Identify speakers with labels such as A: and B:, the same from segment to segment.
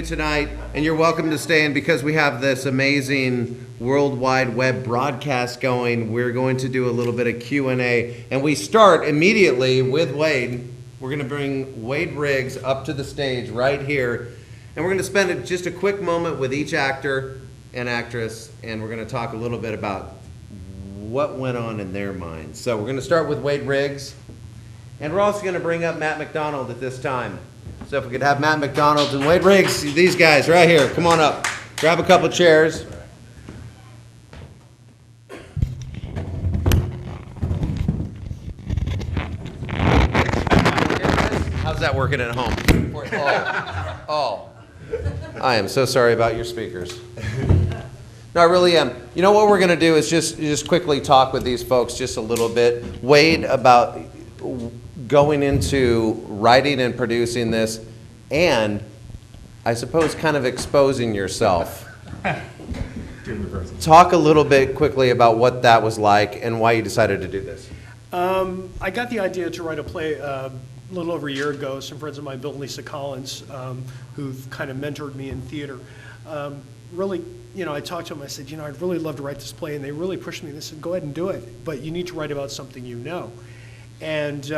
A: tonight, and you're welcome to stay in because we have this amazing World Wide Web broadcast going. We're going to do a little bit of Q&A, and we start immediately with Wade. We're going to bring Wade Riggs up to the stage right here, and we're going to spend just a quick moment with each actor and actress, and we're going to talk a little bit about what went on in their minds. So we're going to start with Wade Riggs, and we're also going to bring up Matt McDonald at this time. So if we could have Matt McDonald and Wade Riggs, these guys right here, come on up. Grab a couple chairs. How's that working at home? Oh. I am so sorry about your speakers. No, I really am. You know what we're going to do is just quickly talk with these folks just a little bit. Wade, about going into writing and producing this, and I suppose kind of exposing yourself. Talk a little bit quickly about what that was like and why you decided to do this.
B: I got the idea to write a play a little over a year ago. Some friends of mine, Bill and Lisa Collins, who've kind of mentored me in theater, really, I talked to them. I said, I'd really love to write this play, and they really pushed me. They said, go ahead and do it, but you need to write about something you know. And,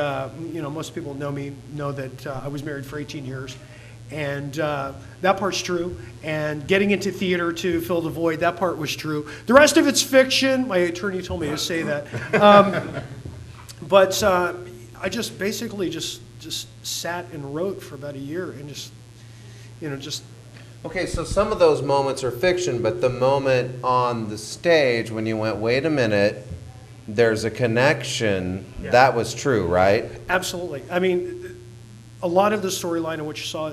B: most people know that I was married for 18 years. And that part's true. And getting into theater to fill the void, that part was true. The rest of it's fiction. My attorney told me to say that. But I just basically just sat and wrote for about a year and just.
A: Okay, so some of those moments are fiction, but the moment on the stage when you went, wait a minute, there's a connection, yeah. That was true, right?
B: Absolutely. I mean, a lot of the storyline of what you saw,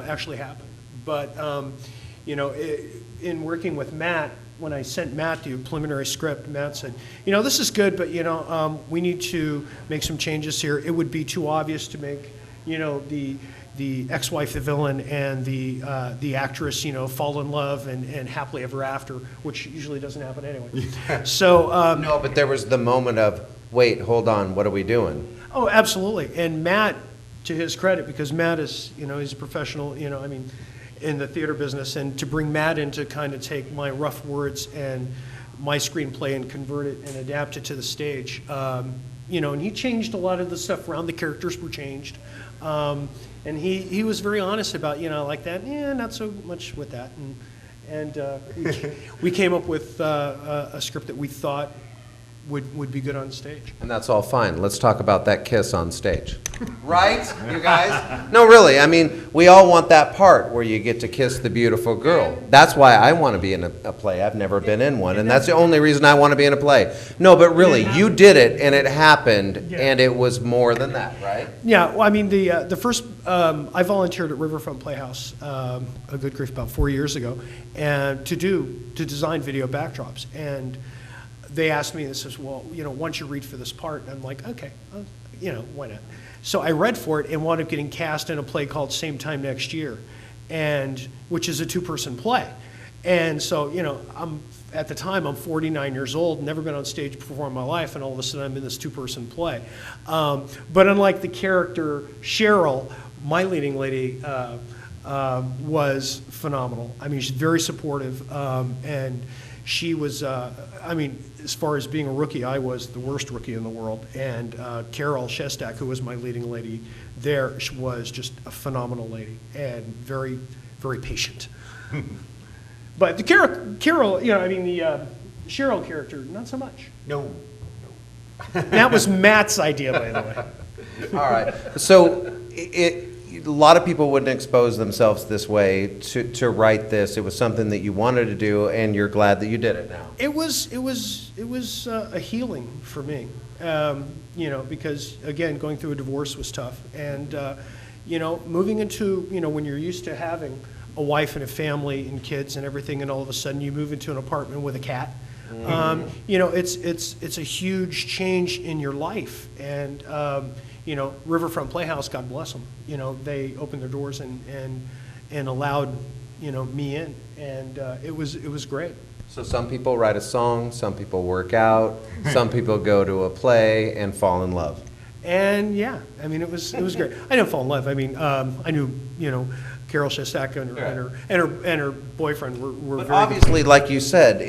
B: actually happened. But, in working with Matt, when I sent Matt the preliminary script, Matt said, this is good, but, we need to make some changes here. It would be too obvious to make, the ex-wife the villain and the actress, fall in love and happily ever after, which usually doesn't happen anyway. So
A: no, but there was the moment of, wait, hold on, what are we doing?
B: Oh, absolutely. And Matt, to his credit, because Matt is, he's a professional, in the theater business, and to bring Matt in to kind of take my rough words and my screenplay and convert it and adapt it to the stage, and he changed a lot of the stuff around. The characters were changed. And he was very honest about, like that, not so much with that. And we came up with a script that we thought would be good on stage.
A: And that's all fine. Let's talk about that kiss on stage. Right, you guys? No, really. I mean, we all want that part where you get to kiss the beautiful girl. That's why I want to be in a play. I've never been in one, and that's the only reason I want to be in a play. No, but really, you did it, and it happened, and it was more than that, right?
B: Yeah, well, I mean, the first, I volunteered at Riverfront Playhouse, a good grief, about 4 years ago, and to design video backdrops. And they asked me, this is, well, why don't you read for this part? And I'm like, okay, why not? So I read for it and wound up getting cast in a play called Same Time Next Year, which is a two-person play. And so, at the time, I'm 49 years old, never been on stage before in my life, and all of a sudden I'm in this two-person play. But unlike the character Cheryl, my leading lady was phenomenal. I mean, she's very supportive, and she was, as far as being a rookie, I was the worst rookie in the world. And Carol Shestak, who was my leading lady there, was just a phenomenal lady and very, very patient. But the Carol, the Cheryl character, not so much.
C: No.
B: That was Matt's idea, by the way.
A: All right. So a lot of people wouldn't expose themselves this way to write this. It was something that you wanted to do, and you're glad that you did it now.
B: It was a healing for me, because again, going through a divorce was tough, and moving into when you're used to having a wife and a family and kids and everything, and all of a sudden you move into an apartment with a cat. It's a huge change in your life, and Riverfront Playhouse, God bless them, they opened their doors and allowed me in, and it was great.
A: So some people write a song, some people work out, some people go to a play and fall in love.
B: And yeah, I mean, it was great. I didn't fall in love. I mean, I knew, Carol Shestak and her boyfriend were
A: But
B: very
A: obviously, like you said,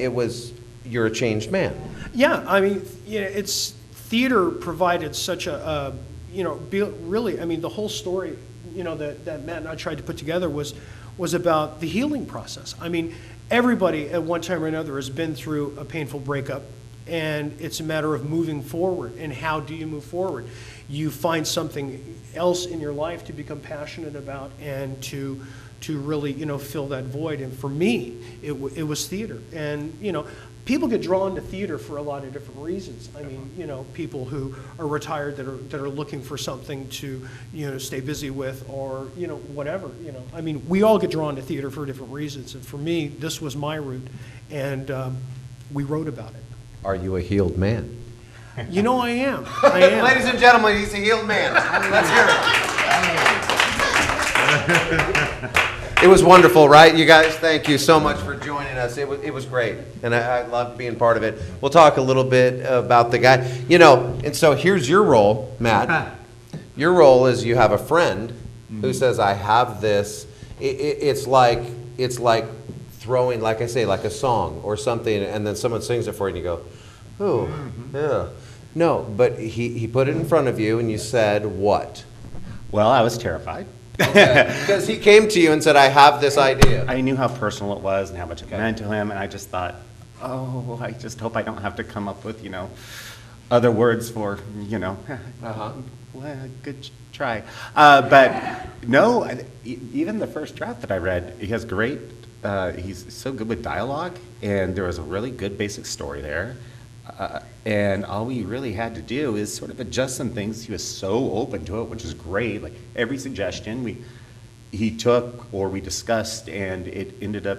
A: you're a changed man.
B: Yeah, I mean, it's theater provided such a really, I mean, the whole story, that Matt and I tried to put together was about the healing process. I mean, everybody at one time or another has been through a painful breakup, and it's a matter of moving forward. And how do you move forward? You find something else in your life to become passionate about and to really, fill that void. And for me, it was theater. And, people get drawn to theater for a lot of different reasons. I mean, people who are retired that are looking for something to, stay busy with, or, whatever, I mean, we all get drawn to theater for different reasons. And for me, this was my route, and we wrote about it.
A: Are you a healed man?
B: I am. I am.
A: Ladies and gentlemen, he's a healed man. Let's hear it. It was wonderful, right? You guys, thank you so much for joining us. It was great, and I loved being part of it. We'll talk a little bit about the guy. And so here's your role, Matt. Your role is you have a friend who says, I have this. It's like throwing, like I say, like a song or something, and then someone sings it for you, and you go, oh, yeah. No, but he put it in front of you, and you said what?
C: Well, I was terrified.
A: Okay. Because he came to you and said, I have this idea.
C: I knew how personal it was and how much it meant to him, and I just thought, oh, I just hope I don't have to come up with, other words for, well, good try. But no, even the first draft that I read, he has great, he's so good with dialogue, and there was a really good basic story there. And all we really had to do is sort of adjust some things. He was so open to it, which is great. Like every suggestion he took or we discussed, and it ended up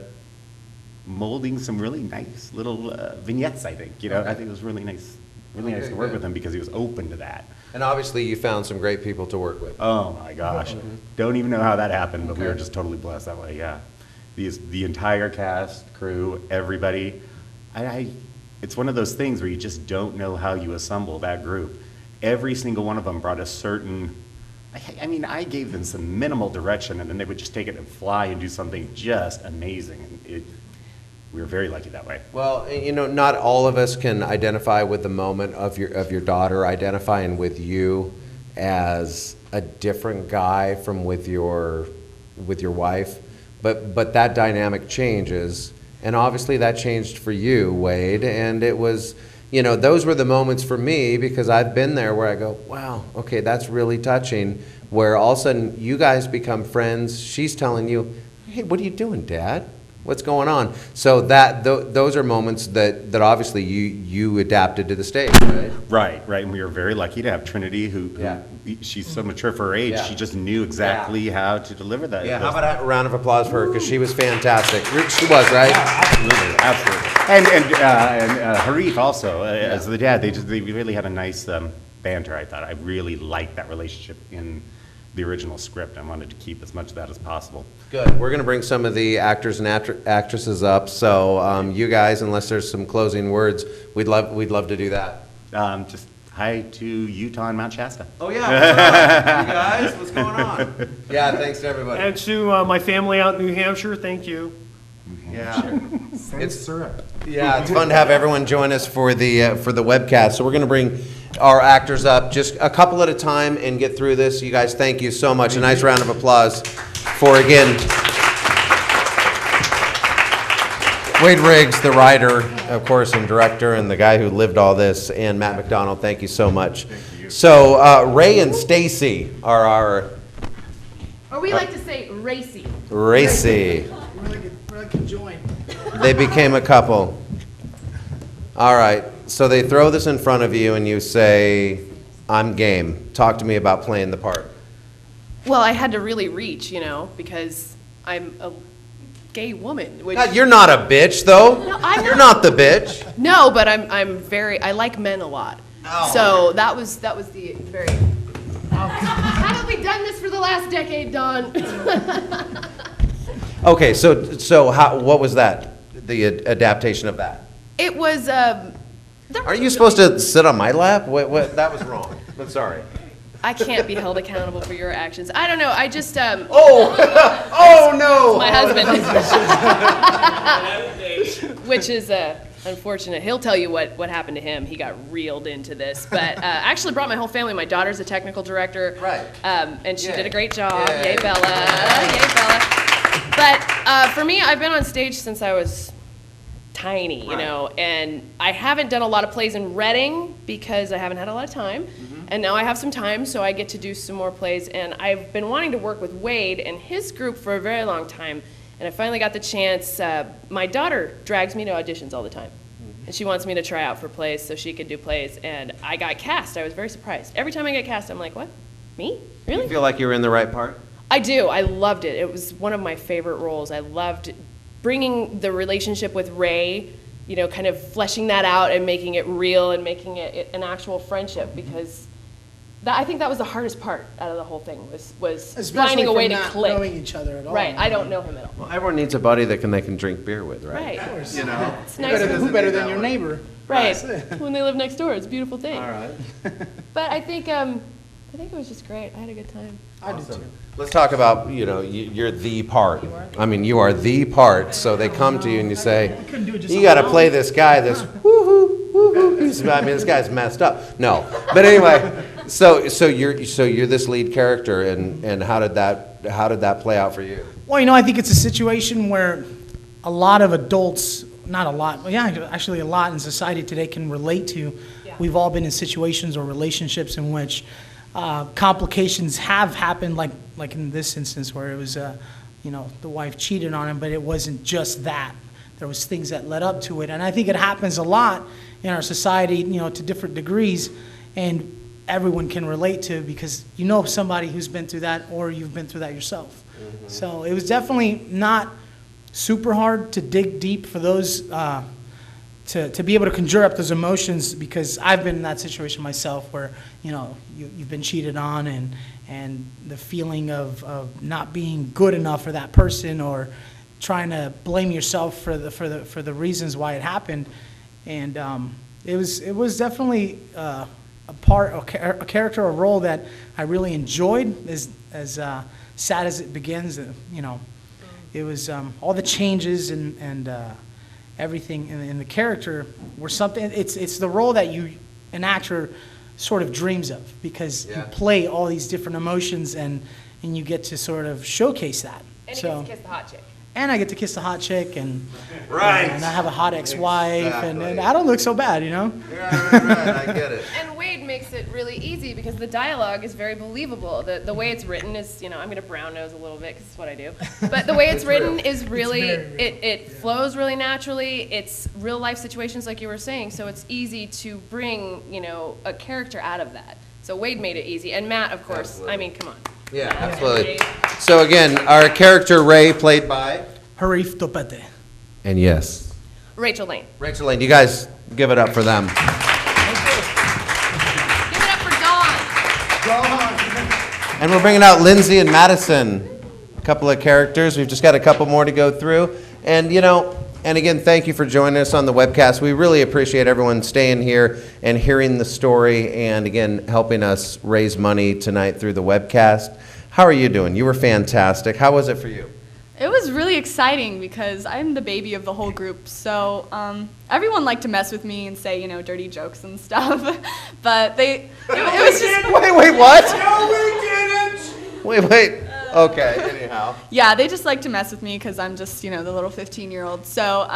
C: molding some really nice little vignettes, I think. Okay. I think it was really nice to work with him because he was open to that.
A: And obviously you found some great people to work with.
C: Oh my gosh. Don't even know how that happened, but we were just totally blessed that way, yeah. The entire cast, crew, everybody. It's one of those things where you just don't know how you assemble that group. Every single one of them brought a certain, I gave them some minimal direction, and then they would just take it and fly and do something just amazing. And we were very lucky that way.
A: Well, not all of us can identify with the moment of your daughter identifying with you as a different guy from with your wife, but that dynamic changes. And obviously that changed for you, Wade, and it was, those were the moments for me, because I've been there where I go, wow, okay, that's really touching, where all of a sudden you guys become friends. She's telling you, hey, what are you doing, Dad? What's going on? So those are moments that obviously you adapted to the stage, right?
C: Right, and we were very lucky to have Trinity, who she's so mature for her age, she just knew exactly how to deliver that.
A: Yeah, how about a round of applause for her, because she was fantastic. She was, right?
C: Yeah, absolutely. And Harif also, as the dad, they really had a nice banter, I thought. I really liked that relationship in the original script. I wanted to keep as much of that as possible.
A: Good. We're going to bring some of the actors and actresses up. So you guys, unless there's some closing words, we'd love to do that.
C: Just hi to Utah and Mount Shasta.
A: Oh yeah, what's up? You guys, what's going on? Yeah, thanks to everybody.
B: And to my family out in New Hampshire, thank you.
A: Yeah, it's fun to have everyone join us for the webcast. So we're going to bring our actors up just a couple at a time and get through this. You guys, thank you so much. A nice round of applause for, again, Wade Riggs, the writer, of course, and director, and the guy who lived all this, and Matt McDonald. Thank you so much. Thank you. So Ray and Stacy are our...
D: Or we like to say racy.
A: Racy.
E: We're like a joint.
A: They became a couple. All right. So they throw this in front of you and you say, I'm game. Talk to me about playing the part.
D: Well, I had to really reach, because I'm a gay woman. Which,
A: You're not a bitch, though.
D: No, I'm
A: You're not the bitch.
D: No, but I like men a lot.
A: Oh.
D: So that was the very... Haven't we done this for the last decade, Don?
A: Okay, so what was that? The adaptation of that?
D: It was...
A: Are you supposed to sit on my lap? What? That was wrong. I'm sorry.
D: I can't be held accountable for your actions. I don't know. I just
A: Oh no!
D: my husband, which is unfortunate. He'll tell you what happened to him. He got reeled into this, but actually brought my whole family. My daughter's a technical director,
A: Right.
D: And she
A: Yay.
D: did a great job.
A: Yay.
D: Yay, Bella! Yay, Bella! But for me, I've been on stage since I was tiny, you know, and I haven't done a lot of plays in Reading because I haven't had a lot of time, and now I have some time, so I get to do some more plays, and I've been wanting to work with Wade and his group for a very long time, and I finally got the chance. My daughter drags me to auditions all the time, and she wants me to try out for plays so she could do plays, and I got cast. I was very surprised. Every time I get cast, I'm like, what? Me? Really?
A: You feel like you were in the right part?
D: I do. I loved it. It was one of my favorite roles. I loved bringing the relationship with Ray, you know, kind of fleshing that out and making it real and making it an actual friendship, because I think that was the hardest part out of the whole thing was
E: Especially
D: finding a way to
E: not
D: click.
E: knowing each other at all.
D: Right. I don't know him at all.
A: Well, everyone needs a buddy that they can drink beer with, right?
D: Right.
A: You know?
D: It's nice.
E: Who better than your neighbor?
D: Right. When they live next door, it's a beautiful thing.
A: All right.
D: But I think it was just great. I had a good time.
E: I do too.
A: Let's talk about, you know, you're the part. I mean, you are the part, so they come to you and you say,
E: couldn't do it just
A: you
E: on
A: got to
E: my
A: play
E: own."
A: this guy, this woo-hoo, woo-hoo. I mean, this guy's messed up. No. But anyway, so you're this lead character, and how did that play out for you?
E: Well, you know, I think it's a situation where a lot of adults, not a lot, well, yeah, actually a lot in society today can relate to.
D: Yeah.
E: We've all been in situations or relationships in which complications have happened, like in this instance where it was, you know, the wife cheated on him, but it wasn't just that. There was things that led up to it, and I think it happens a lot in our society, you know, to different degrees, and everyone can relate to, because you know somebody who's been through that, or you've been through that yourself. So it was definitely not super hard to dig deep for those, to be able to conjure up those emotions, because I've been in that situation myself where, you know, you've been cheated on, and the feeling of not being good enough for that person, or trying to blame yourself for the reasons why it happened. And it was definitely a character, a role that I really enjoyed, as sad as it begins. You know, it was all the changes and everything in the character were something. It's the role that an actor sort of dreams of, because you play all these different emotions, and you get to sort of showcase that.
D: And he gets to kiss the hot chick.
E: And I get to kiss the hot chick, and
A: Right.
E: and I have a hot ex-wife,
A: Exactly.
E: and I don't look so bad, you know.
A: Right, I get it.
D: And Wade makes it really easy because the dialogue is very believable. The way it's written is, you know, I'm going to brown nose a little bit because it's what I do. But the way it's written is really, it flows really naturally. It's real life situations like you were saying, so it's easy to bring, you know, a character out of that. So Wade made it easy. And Matt, of course, I mean, come on.
A: Yeah, absolutely. So again, our character Ray, played by,
E: Harif Topete.
A: and yes,
D: Rachel Lane.
A: Rachel Lane. You guys give it up for them.
D: Give it up for Dawn.
A: And we're bringing out Lindsay and Madison, a couple of characters. We've just got a couple more to go through. And, you know, and again, thank you for joining us on the webcast. We really appreciate everyone staying here and hearing the story, and again, helping us raise money tonight through the webcast. How are you doing? You were fantastic. How was it for you?
F: It was really exciting because I'm the baby of the whole group, so everyone liked to mess with me and say, you know, dirty jokes and stuff, but it was just...
A: Wait, what? No, we didn't! Wait. Okay, anyhow.
F: Yeah, they just like to mess with me because I'm just, you know, the little 15-year-old. So,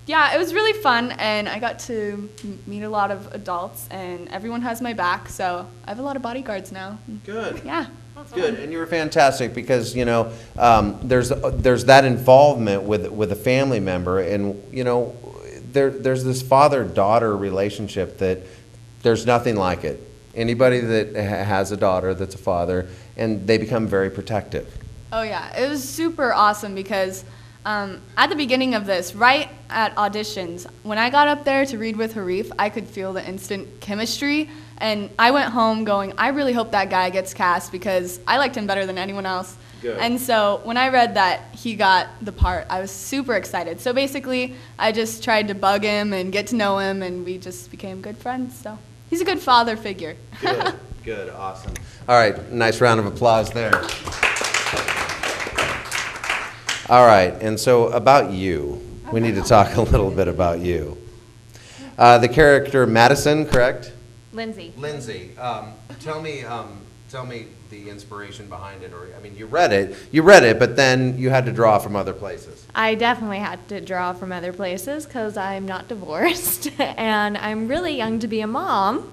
F: yeah, it was really fun, and I got to meet a lot of adults, and everyone has my back, so I have a lot of bodyguards now.
A: Good.
F: Yeah.
A: Good, and you were fantastic because, you know, there's that involvement with a family member, and, you know, there's this father-daughter relationship that there's nothing like it. Anybody that has a daughter that's a father, and they become very protective.
F: Oh, yeah. It was super awesome because at the beginning of this, right at auditions, when I got up there to read with Harif, I could feel the instant chemistry. And I went home going, I really hope that guy gets cast because I liked him better than anyone else.
A: Good.
F: And so when I read that he got the part, I was super excited. So basically, I just tried to bug him and get to know him, and we just became good friends. So he's a good father figure.
A: Good, awesome. All right, nice round of applause there. All right, and so about you, we need to talk a little bit about you. The character Madison, correct?
G: Lindsay.
A: Lindsay, tell me the inspiration behind it, or, I mean, you read it, but then you had to draw from other places.
G: I definitely had to draw from other places because I'm not divorced and I'm really young to be a mom.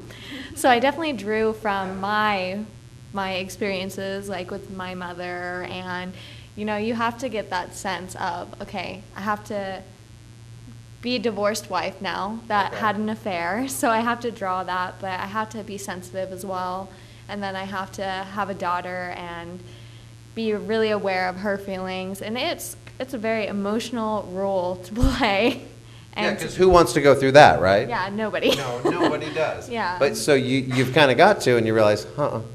G: So I definitely drew from my experiences, like with my mother, and you have to get that sense of, okay, I have to be a divorced wife now that had an affair, so I have to draw that, but I have to be sensitive as well. And then I have to have a daughter and be really aware of her feelings. And it's a very emotional role to play.
A: Yeah, because who wants to go through that, right?
G: Yeah, nobody.
A: No, nobody does.
G: Yeah.
A: But so you've kind of got to, and you realize,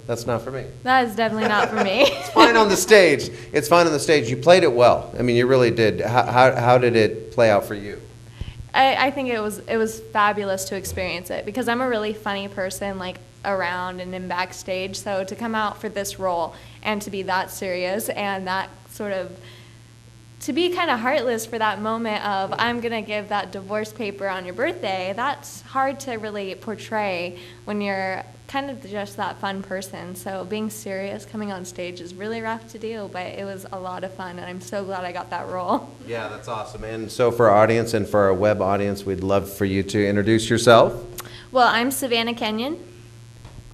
A: that's not for me.
G: That is definitely not for me.
A: It's fine on the stage. It's fine on the stage. You played it well. I mean, you really did. How did it play out for you?
G: I think it was fabulous to experience it because I'm a really funny person, like around and in backstage. So to come out for this role and to be that serious and that sort of to be kind of heartless for that moment of I'm gonna give that divorce paper on your birthday, that's hard to really portray when you're kind of just that fun person. So being serious coming on stage is really rough to do, but it was a lot of fun and I'm so glad I got that role.
A: Yeah, that's awesome. And so for our audience and for our web audience, we'd love for you to introduce yourself.
G: Well, I'm Savannah Kenyon.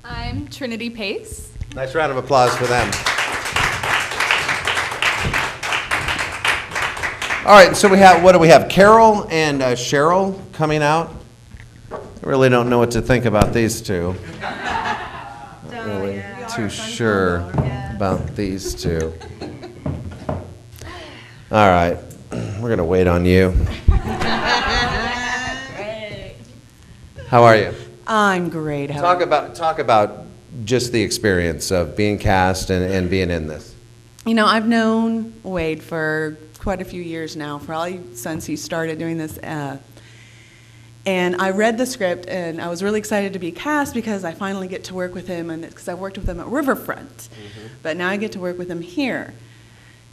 F: I'm Trinity Pace.
A: Nice round of applause for them. All right, so what do we have? Carol and Cheryl coming out. I really don't know what to think about these two. Not really too sure about these two. All right, we're gonna wait on you. How are you?
H: I'm great. How
A: Talk about just the experience of being cast and being in this.
H: I've known Wade for quite a few years now, probably since he started doing this. And I read the script, and I was really excited to be cast because I finally get to work with him, and because I worked with him at Riverfront. Mm-hmm. But now I get to work with him here.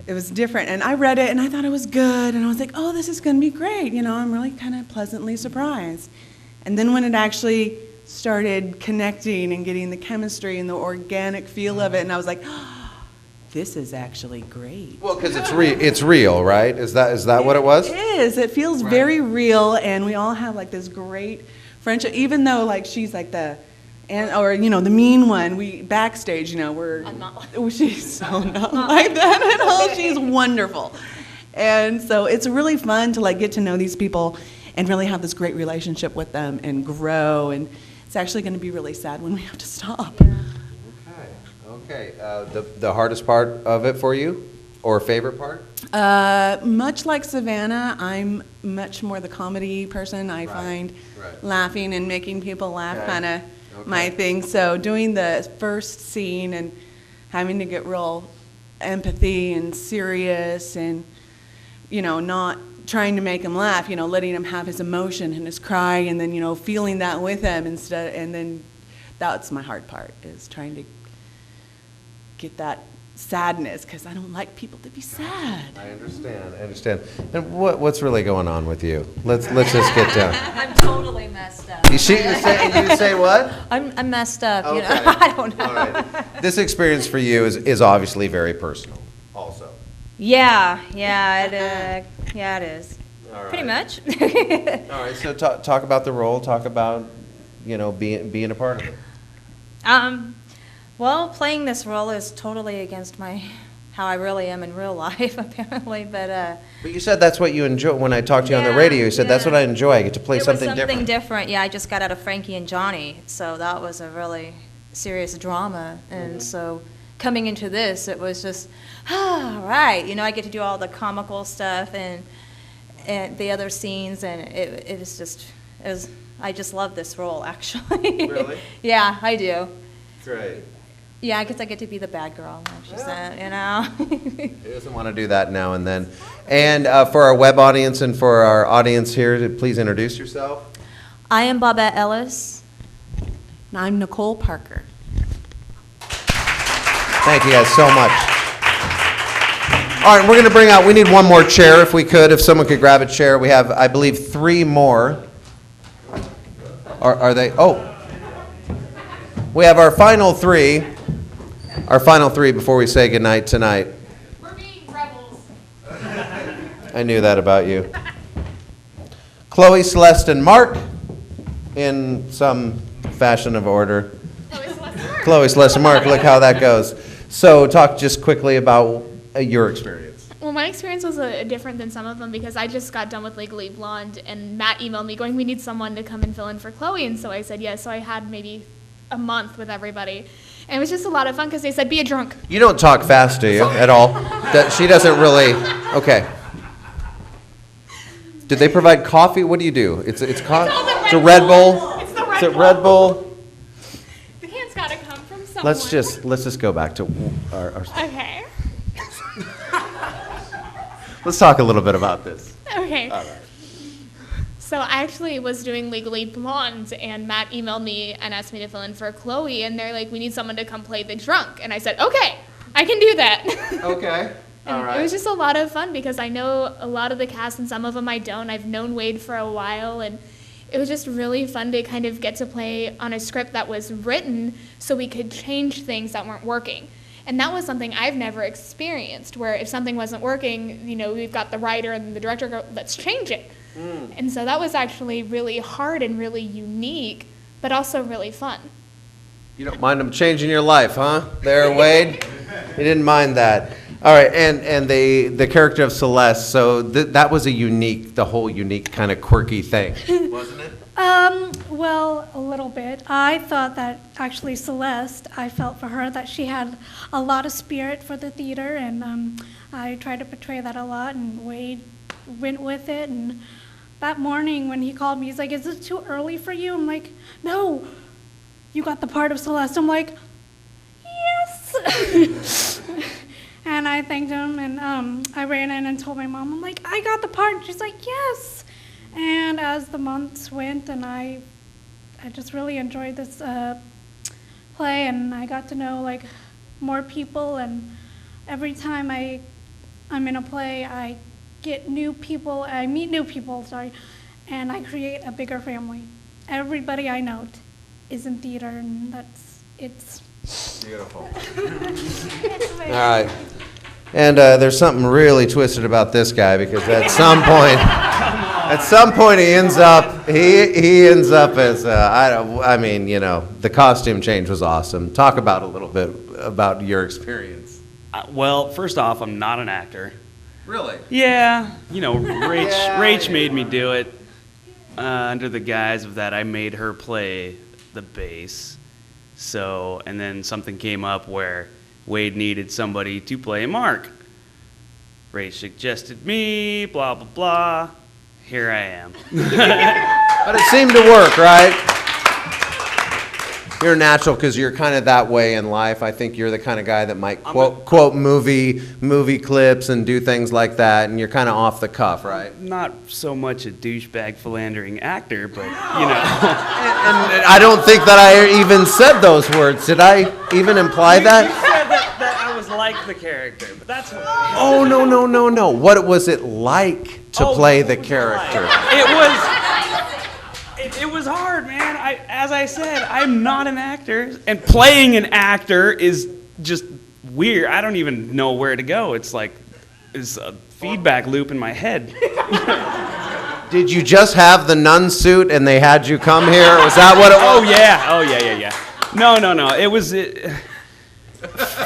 H: It was different, and I read it, and I thought it was good, and I was like, oh, this is going to be great. I'm really kind of pleasantly surprised. And then when it actually started connecting and getting the chemistry and the organic feel of it, and I was like, oh, this is actually great.
A: Well, because it's real, right? Is that what it was?
H: It is. It feels very real, and we all have like this great friendship. Even though like she's like the mean one, we backstage, I'm not like she's so not like that at all. She's wonderful, and so it's really fun to like get to know these people and really have this great relationship with them and grow. And it's actually going to be really sad when we have to stop.
A: Okay. The hardest part of it for you, or favorite part?
H: Much like Savannah, I'm much more the comedy person. I find laughing and making people laugh kind of my thing. So doing the first scene and having to get real empathy and serious and, not trying to make him laugh, letting him have his emotion and his cry and then, feeling that with him instead. And then that's my hard part, is trying to get that sadness, because I don't like people to be sad.
A: I understand. And what's really going on with you? Let's just get down.
I: I'm totally messed up.
A: You say what?
I: I'm messed up,
A: Okay.
I: I don't know.
A: All right. This experience for you is obviously very personal also.
I: Yeah, it is.
A: All right.
I: Pretty much.
A: All right, so talk about the role, talk about, being a part of it.
I: Well, playing this role is totally against how I really am in real life, apparently, but
A: you said that's what you enjoy. When I talked to you on the radio, you said that's what I enjoy. I get to play something different.
I: It was something different. Yeah, I just got out of Frankie and Johnny, so that was a really serious drama. And so coming into this, it was just, right. I get to do all the comical stuff and the other scenes, and it was I just love this role, actually. Really? Yeah, I do.
A: Great.
I: Yeah, I guess I get to be the bad girl, like she said,
A: Who doesn't want to do that now and then? And for our web audience and for our audience here, please introduce yourself.
I: I am Bobette Ellis.
H: And I'm Nicole Parker.
A: Thank you guys so much. All right, we're going to bring out, we need one more chair if we could, if someone could grab a chair. We have, I believe, 3 more. Are they, oh. We have our final 3 before we say goodnight tonight.
J: We're being rebels.
A: I knew that about you. Chloe, Celeste, and Mark, in some fashion of order. Chloe, Celeste, and Mark, look how that goes. So talk just quickly about your experience.
J: Well, my experience was different than some of them because I just got done with Legally Blonde, and Matt emailed me going, we need someone to come and fill in for Chloe, and so I said yes. So I had maybe a month with everybody. And it was just a lot of fun because they said, be a drunk.
A: You don't talk fast, do you, at all? She doesn't really, okay. Did they provide coffee? What do you do? It's a Red Bull?
J: It's the Red Bull.
A: Is it Red Bull?
J: The can's got to come from somewhere.
A: Let's just go back to our
J: Okay.
A: let's talk a little bit about this.
J: Okay.
A: All right.
J: So I actually was doing Legally Blonde, and Matt emailed me and asked me to fill in for Chloe, and they're like, we need someone to come play the drunk. And I said, okay, I can do that.
A: Okay. All
J: And
A: right.
J: it was just a lot of fun because I know a lot of the cast and some of them I don't. I've known Wade for a while, and it was just really fun to kind of get to play on a script that was written so we could change things that weren't working. And that was something I've never experienced, where if something wasn't working, you know, we've got the writer and the director go, let's change it. And so that was actually really hard and really unique, but also really fun.
A: You don't mind them changing your life, huh? There, Wade? You didn't mind that. All right, and the character of Celeste, so that was the whole unique kind of quirky thing, wasn't it?
K: Well, a little bit. I thought that actually Celeste, I felt for her that she had a lot of spirit for the theater, and I tried to portray that a lot, and Wade went with it. And that morning when he called me, he's like, is it too early for you? I'm like, no, you got the part of Celeste. I'm like, yes. And I thanked him, and I ran in and told my mom, I'm like, I got the part. And she's like, yes. And as the months went, and I just really enjoyed this play, and I got to know like more people, and every time I'm in a play, I get new people, I meet new people, and I create a bigger family. Everybody I know is in theater, and it's
A: beautiful. All right. And there's something really twisted about this guy, because at some point he ends up as I mean, you know, the costume change was awesome. Talk about a little bit about your experience.
L: Well, first off, I'm not an actor.
A: Really?
L: Yeah, you know, Rach made me do it under the guise of that I made her play the bass. So, and then something came up where Wade needed somebody to play Mark. Rach suggested me, blah, blah, blah. Here I am.
A: But it seemed to work, right? You're natural because you're kind of that way in life. I think you're the kind of guy that might quote movie clips and do things like that, and you're kind of off the cuff, right?
L: Not so much a douchebag philandering actor, but, you know.
A: And I don't think that I even said those words. Did I even imply that?
L: You said that I was like the character, but that's what...
A: Oh, no. What was it like to play the character?
L: It was hard, man. As I said, I'm not an actor, and playing an actor is just weird. I don't even know where to go. It's like it's a feedback loop in my head.
A: Did you just have the nun suit and they had you come here? Was that what it was?
L: Oh yeah. No. It was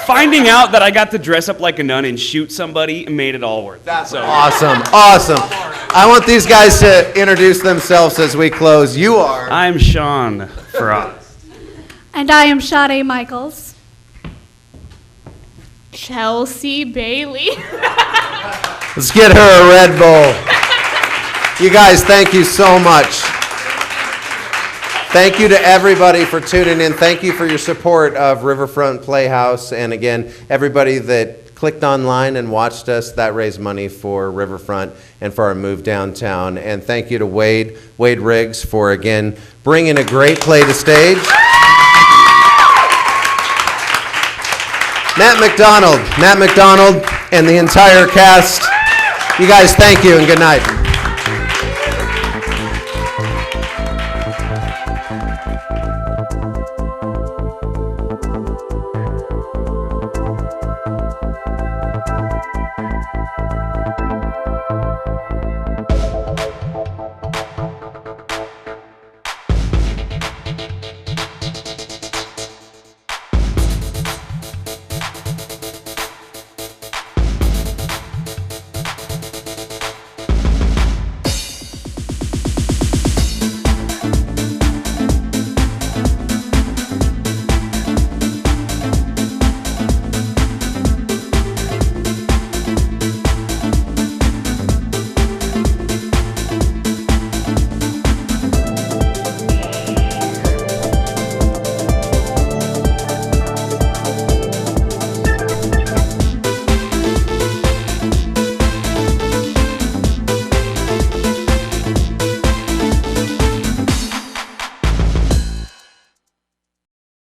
L: finding out that I got to dress up like a nun and shoot somebody made it all worth it.
A: That's awesome. I want these guys to introduce themselves as we close. You are?
L: I'm Sean Frost.
K: And I am Sade Michaels.
J: Chelsea Bailey.
A: Let's get her a Red Bull. You guys, thank you so much. Thank you to everybody for tuning in. Thank you for your support of Riverfront Playhouse. And again, everybody that clicked online and watched us, that raised money for Riverfront and for our move downtown. And thank you to Wade Riggs for, again, bringing a great play to stage. Matt McDonald, and the entire cast. You guys, thank you and good night.